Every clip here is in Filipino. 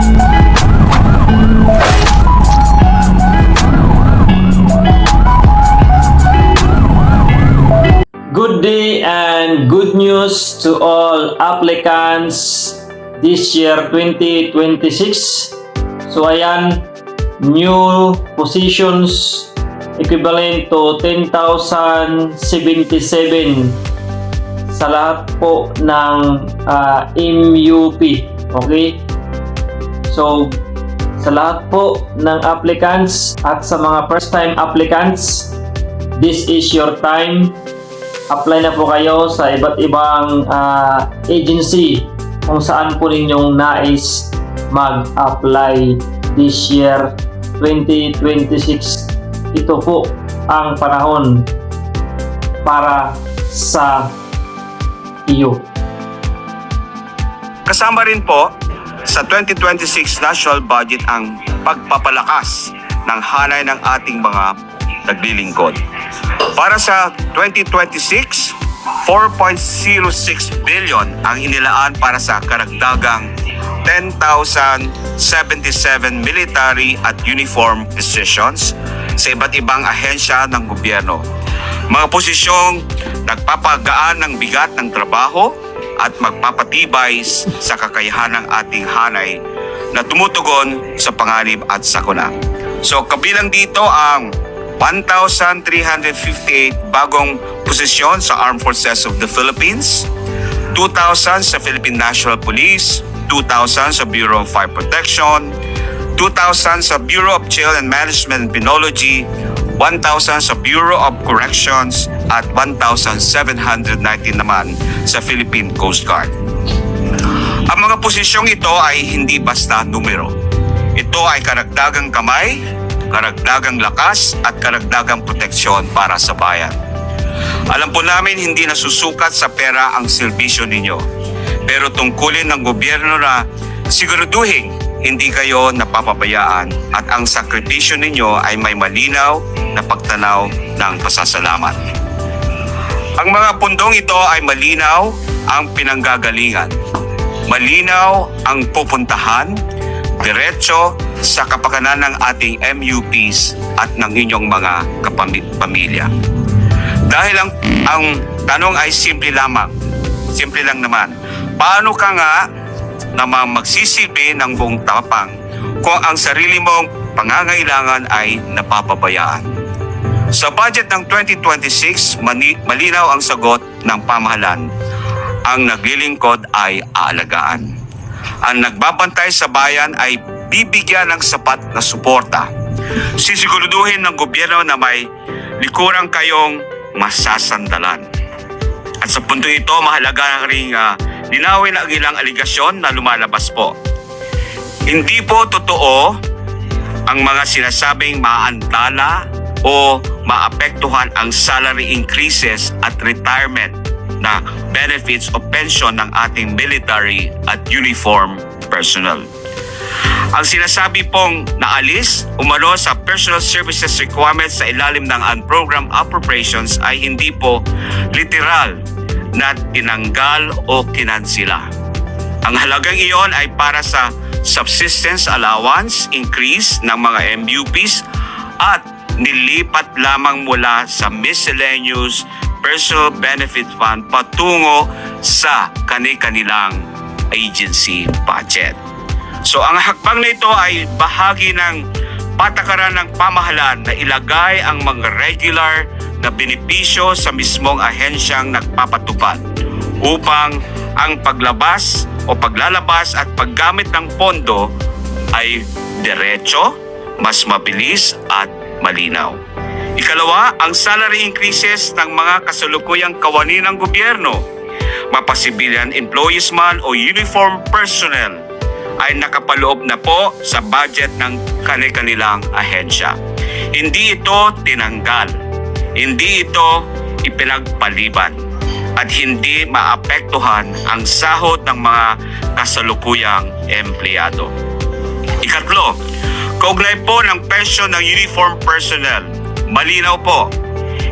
Good day and good news to all applicants this year 2026. So ayan, new positions equivalent to 10,077 sa lahat po ng MUP. Okay? So sa lahat po ng applicants at sa mga first time applicants, this is your time. Apply na po kayo sa iba't ibang agency kung saan po ninyong nais mag-apply this year 2026. Ito po ang panahon para sa iyo. Kasama rin po sa 2026 national budget ang pagpapalakas ng hanay ng ating mga naglilingkod. Para sa 2026, 4.06 billion ang inilaan para sa karagdagang 10,077 military at uniform positions sa iba't ibang ahensya ng gobyerno. Mga posisyong nagpapagaan ng bigat ng trabaho at magpapatibay sa kakayahan ng ating hanay na tumutugon sa panganib at sakuna. So kabilang dito ang 1,358 bagong posisyon sa Armed Forces of the Philippines, 2,000 sa Philippine National Police, 2,000 sa Bureau of Fire Protection, 2,000 sa Bureau of Jail and Management and Penology, 1,000 sa Bureau of Corrections at 1,719 naman sa Philippine Coast Guard. Ang mga posisyong ito ay hindi basta numero. Ito ay karagdagang kamay, karagdagang lakas at karagdagang proteksyon para sa bayan. Alam po namin hindi nasusukat sa pera ang serbisyo ninyo. Pero tungkulin ng gobyerno na siguraduhin hindi kayo napapabayaan at ang sakripisyo ninyo ay may malinaw na pagtanaw ng pasasalamat. Ang mga pundong ito ay malinaw ang pinanggagalingan. Malinaw ang pupuntahan, diretso sa kapakanan ng ating MUPs at ng inyong mga kapamilya. Dahil ang tanong ay simple lamang. Simple lang naman. Paano ka nga naman magsisilbi ng buong tapang kung ang sarili mong pangangailangan ay napapabayaan? Sa budget ng 2026, malinaw ang sagot ng pamahalaan. Ang naglilingkod ay aalagaan. Ang nagbabantay sa bayan ay bibigyan ng sapat na suporta. Sisiguraduhin ng gobyerno na may likurang kayong masasandalan. At sa punto ito, mahalaga rin linawin ang ilang aligasyon na lumalabas po. Hindi po totoo ang mga sinasabing maantala o maapektuhan ang salary increases at retirement na benefits o pension ng ating military at uniform personnel. Ang sinasabi pong naalis umano sa personal services requirements sa ilalim ng unprogrammed appropriations ay hindi po literal na tinanggal o kinansila. Ang halagang iyon ay para sa subsistence allowance increase ng mga MUPs at nilipat lamang mula sa miscellaneous personal benefit fund patungo sa kani-kanilang agency budget. So ang hakbang na ito ay bahagi ng patakaran ng pamahalaan na ilagay ang mga regular na benepisyo sa mismong ahensyang nagpapatupad upang ang paglabas o paglalabas at paggamit ng pondo ay diretso, mas mabilis at malinaw. Ikalawa, ang salary increases ng mga kasalukuyang kawani ng gobyerno, mapasibilyan employees man o uniform personnel, ay nakapaloob na po sa budget ng kanilang ahensya. Hindi ito tinanggal, hindi ito ipinagpaliban, at hindi maapektuhan ang sahod ng mga kasalukuyang empleyado. Ikatlo, kaugnay po ng pensyon ng uniform personnel, malinaw po,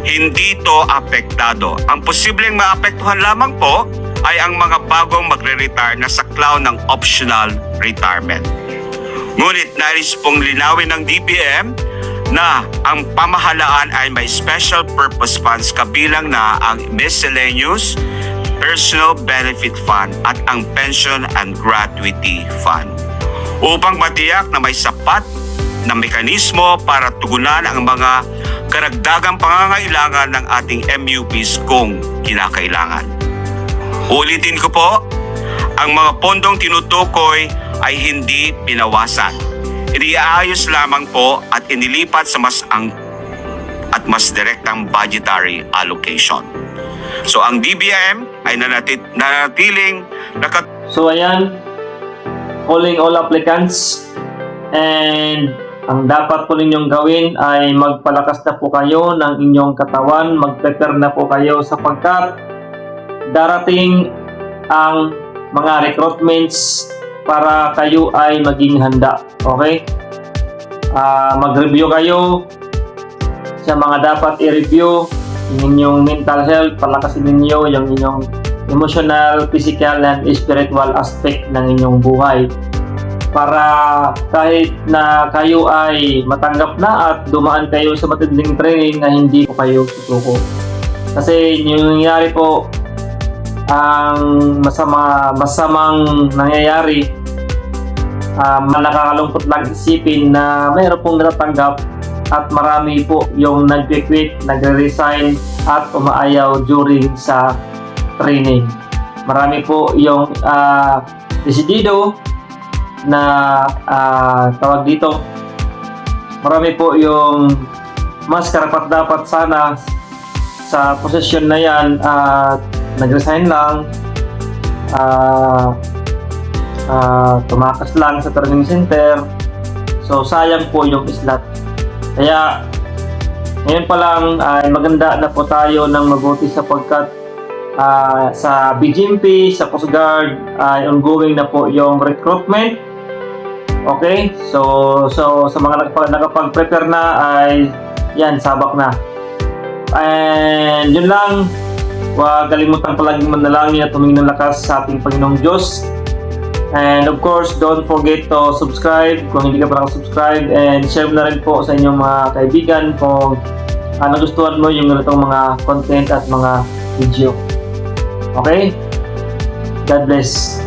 hindi ito apektado. Ang posibleng maapektuhan lamang po ay ang mga bagong magre-retire na saklaw ng optional retirement. Ngunit nais pong linawin ng DBM na ang pamahalaan ay may special purpose funds kabilang na ang miscellaneous personal benefit fund at ang pension and gratuity fund upang matiyak na may sapat na mekanismo para tugunan ang mga karagdagang pangangailangan ng ating MUPs kung kinakailangan. Ulitin ko po, ang mga pondong tinutukoy ay hindi binawasan. Iniaayos lamang po at inilipat sa mas direktang budgetary allocation. So ang DBM ay nanatiling So ayan, calling all applicants, and ang dapat po ninyong gawin ay magpalakas na po kayo ng inyong katawan, mag-prepare na po kayo sapagkat darating ang mga recruitments para kayo ay maging handa. Okay? Mag-review kayo sa mga dapat i-review, yung inyong mental health, palakasin ninyo yung inyong emotional, physical, and spiritual aspect ng inyong buhay. Para kahit na kayo ay matanggap na at dumaan kayo sa matinding training na hindi po kayo susuko. Kasi yung nangyayari po, ang masamang nangyayari, nakakalungkot lang isipin na mayroon pong natatanggap at marami po yung nag-quit, nagre-resign at umaayaw during sa training. Marami po yung desidido na tawag dito. Marami po yung mas karapat-dapat sana sa posisyon na yan at nag-resign lang, tumakas lang sa training center. So sayang po yung slot. Kaya ngayon pa lang ay maganda na po tayo ng mabuti sapagkat sa BGMP, sa Coast Guard ay ongoing na po yung recruitment. Okay? So sa mga nakapag-prepare na ay yan, sabak na. And yun lang. Huwag kalimutan palaging manalangin at tumingin ng lakas sa ating Panginoong Diyos. And of course, don't forget to subscribe kung hindi ka pa nakasubscribe, and share na rin po sa inyong mga kaibigan kung nagustuhan mo yung ganitong mga content at mga video. Okay? God bless.